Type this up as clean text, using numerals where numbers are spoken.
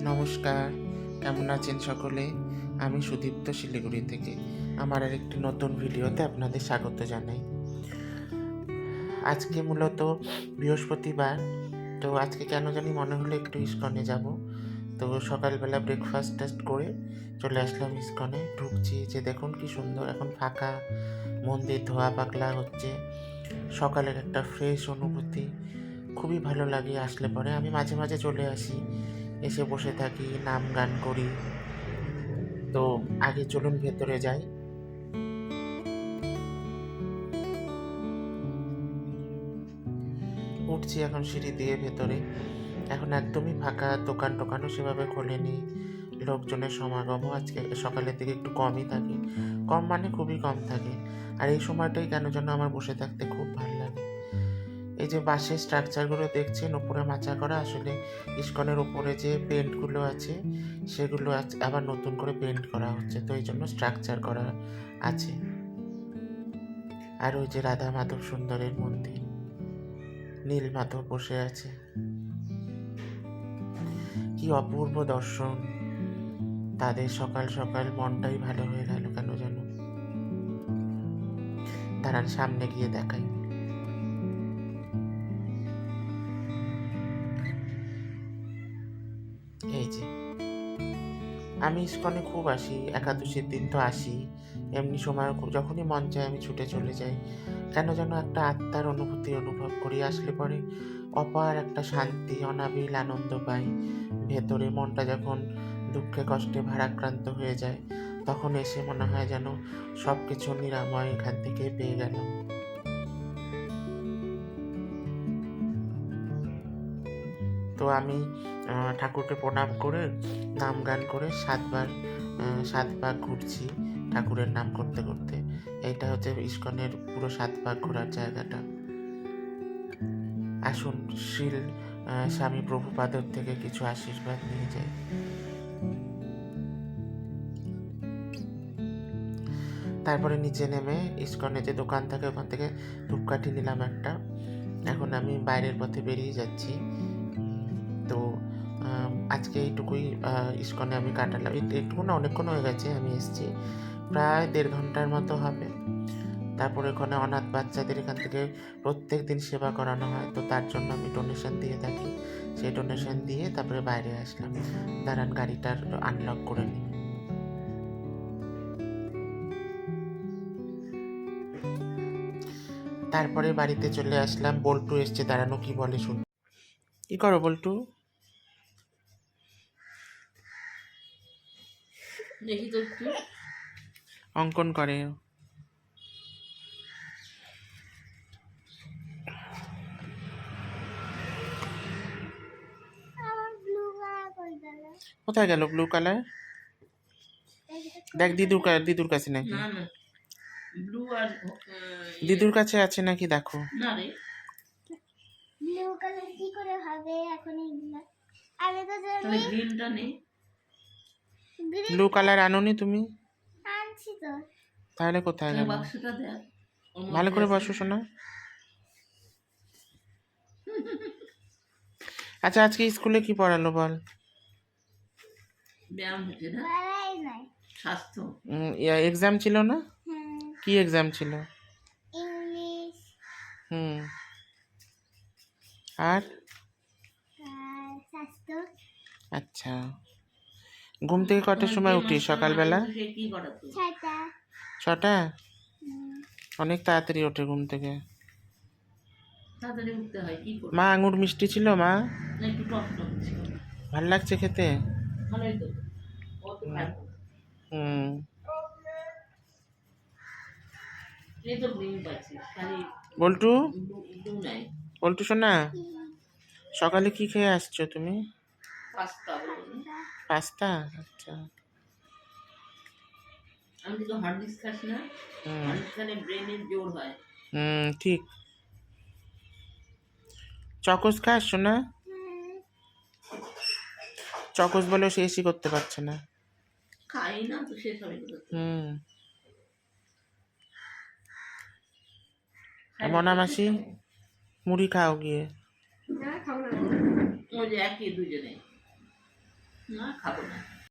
নমস্কার, কেমন আছেন সকলে? আমি সুদীপ্ত শিলিগুড়ি থেকে আমার আরেকটি নতুন ভিডিওতে আপনাদের স্বাগত জানাই। আজকে মূলত বৃহস্পতিবার, তো আজকে কেন জানি মনে হলো একটু ইস্কনে যাব। তো সকালবেলা ব্রেকফাস্ট টেস্ট করে চলে আসলাম ইস্কনে। ঢুকছি, যে দেখুন কি সুন্দর, এখন ফাঁকা, মন্দির ধোয়া পাকলা হচ্ছে। সকালের একটা ফ্রেশ অনুভূতি, খুবই ভালো লাগে আসলে পরে। আমি মাঝে মাঝে চলে আসি, এসে বসে থাকি, নাম গান করি। তো আগে চলুন ভেতরে যাই। উঠছি এখন সিঁড়ি দিয়ে ভেতরে। এখন একদমই ফাঁকা, দোকান টোকানও সেভাবে খোলেনি, লোকজনের সমাগমও আজকে সকালের দিকে একটু কমই থাকে। কম মানে খুবই কম থাকে। আর এই সময়টাই কেন যেন আমার বসে থাকতে খুব ভালো লাগে। এই যে বাঁশের স্ট্রাকচারগুলো দেখছেন ওপরে মাচা করা, আসলে ইস্কনের ওপরে যে পেন্টগুলো আছে সেগুলো আবার নতুন করে পেন্ট করা হচ্ছে, তো এই জন্য স্ট্রাকচার করা আছে। আর ওই যে রাধা মাধব সুন্দরের মন্দির, নীল মাধব বসে আছে, কি অপূর্ব দর্শন। তাদের সকাল সকাল মনটাই ভালো হয়ে গেল কেন যেন। দাঁড়ান সামনে গিয়ে দেখাই। এই যে, আমি ইস্কনে খুব আসি, একাদশীর দিন তো আসি, এমনি সময় যখনই মন চায় আমি ছুটে চলে যাই। কেন যেন একটা আত্মার অনুভূতি অনুভব করি, আসলে পরে অপার একটা শান্তি, অনাবিল আনন্দ পাই ভেতরে। মনটা যখন দুঃখে কষ্টে ভারাক্রান্ত হয়ে যায়, তখন এসে মনে হয় যেন সব কিছু নিরাময় এখান থেকে পেয়ে গেলাম। তো আমি ঠাকুরকে প্রণাম করে নাম গান করে সাত পাক ঘুরছি ঠাকুরের নাম করতে করতে। এইটা হচ্ছে ইস্কনের পুরো 7 পাক ঘোরার জায়গাটা। আসুন শ্রীল স্বামী প্রভুপাদর থেকে কিছু আশীর্বাদ নিয়ে যাই। তারপরে নিচে নেমে ইস্কনে যে দোকান থাকে ওখান থেকে ধূপকাঠি নিলাম একটা। এখন আমি বাইরের পথে বেরিয়ে যাচ্ছি। তো আজকে এইটুকুই ইস্কনে আমি কাটালাম। এইটুকু না, অনেকক্ষণ হয়ে গেছে আমি এসেছি, প্রায় 1.5 ঘন্টার মতো হবে। তারপরে ওখানে অনাথ বাচ্চাদের এখান থেকে প্রত্যেক দিন সেবা করানো হয়, তো তার জন্য আমি ডোনেশন দিয়ে থাকি। সেই ডোনেশন দিয়ে তারপরে বাইরে আসলাম। দাঁড়ান গাড়িটার আনলক করে নিই। তারপরে বাড়িতে চলে আসলাম। বল্টু এসছে, দাঁড়ানো কি বলে শুন। কি করো বল্টু? দেখি তো একটু। অঙ্কন করে। কোথায় গেল ব্লু কালার? দেখ দিদুর কাছে নাকি, না না, ব্লু আর দিদুর কাছে আছে নাকি দেখো। না রে, ব্লু কালার কি করে হবে এখন? আমি তো তাহলে গ্রিনটা নেই। ব্লু কালার আনোনি তুমি? আনছি তো। তাহলে কোথায় তাহলে গেল? বাক্সটা দেখ, ওর ভালো মধ্যে করে আছে। বসো শোনা। আচ্ছা আজকে স্কুলে কি পড়ালো বল? ব্যায়াম হচ্ছে না, পড়াই নাই। স্বাস্থ্য। এক্সাম ছিল না? হুম, কি এক্সাম ছিল? ইংলিশ হুম, আর আর স্বাস্থ্য। আচ্ছা, ঘুম থেকে কটার তোমার সময় যে উঠি মাস্টার সকালবেলা? মাস্টার সে কি করাতো? 6টা। 6টা? হুম, অনেক তাড়াতাড়ি ওঠে ঘুম থেকে। তাড়াতাড়ি উঠতে হয়, কি করবো? মা আঙুর মিষ্টি ছিল মা? না একটু টক টক ছিল। ভাল লাগছে খেতে? ভালোই তো, ও তো খাবো। হুম। এই তো গ্রিন পাচ্ছি, খালি বল্টু, ব্লু নাই। বল্টু শোনা, সকালে কি খেয়ে আসছো তুমি? পাস্তা বলবো না? পাস্তা? আচ্ছা। আমি তো হরলিক্স খাস না, হুম হরলিক্স খালে ব্রেনের জোর হয়। হুম, ঠিক। চকোস খাস শোনা? চকোস বলেও শেষই করতে পারছে না। খাই না তো, শেষ হবে কি করতে? হুম। খাই না, মনা শেষ মাসি, খাবো। মুড়ি খাও গিয়ে। ওই যে একই দুজনে। না খাবো না।